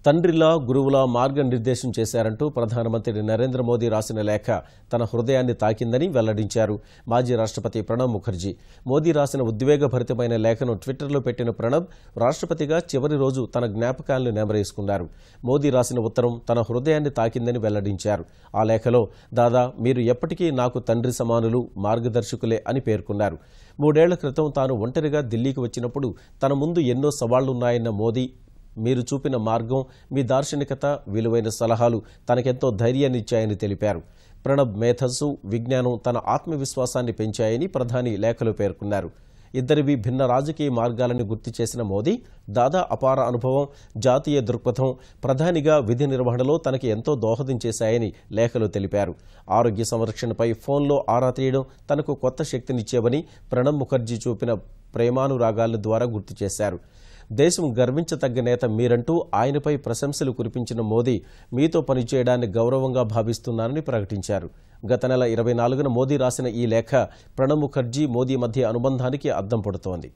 తండ్రిలా గురువులా మార్గనిర్దేశం చేశారంటూ ప్రధానమంత్రి నరేంద్ర మోదీ రాసిన లేఖ తన హృదయాన్ని తాకిందని వెల్లడించారు మాజీ రాష్ట్రపతి ప్రణబ్ ముఖర్జీ. మోదీ రాసిన ఉద్వేగభరితమైన లేఖను ట్విట్టర్లో పెట్టిన ప్రణబ్ రాష్ట్రపతిగా చివరి రోజు తన జ్ఞాపకాలను నెమరేసుకున్నారు. మోదీ రాసిన ఉత్తరం తన హృదయాన్ని తాకిందని వెల్లడించారు. ఆ లేఖలో దాదా మీరు ఎప్పటికీ నాకు తండ్రి సమానులు, మార్గదర్శకులే అని పేర్కొన్నారు. 3 ఏళ్ల క్రితం తాను ఒంటరిగా ఢిల్లీకి వచ్చినప్పుడు తన ముందు ఎన్నో సవాళ్లున్నాయన్న మోదీ, మీరు చూపిన మార్గం, మీ దార్శనికత, విలువైన సలహాలు తనకెంతో ధైర్యాన్నిచ్చాయని తెలిపారు. ప్రణబ్ మేధస్సు, విజ్ఞానం తన ఆత్మవిశ్వాసాన్ని పెంచాయని ప్రధాని లేఖలో పేర్కొన్నారు. ఇద్దరివి భిన్న రాజకీయ మార్గాలను గుర్తు చేసిన మోదీ, దాదా అపార అనుభవం, జాతీయ దృక్పథం ప్రధానిగా విధి నిర్వహణలో తనకి ఎంతో దోహదం చేశాయని లేఖలో తెలిపారు. ఆరోగ్య సంరక్షణపై ఫోన్లో ఆరా తీయడం తనకు కొత్త శక్తినిచ్చేవని ప్రణబ్ ముఖర్జీ చూపిన ప్రేమానురాగాల ద్వారా గుర్తు చేశారు. దేశం గర్వించతగ్గ నేత మీరంటూ ఆయనపై ప్రశంసలు కురిపించిన మోదీ, మీతో పనిచేయడాన్ని గౌరవంగా భావిస్తున్నానని ప్రకటించారు. గత నెల 24న మోదీ రాసిన ఈ లేఖ ప్రణబ్ ముఖర్జీ, మోదీ మధ్య అనుబంధానికి అద్దం పడుతోంది.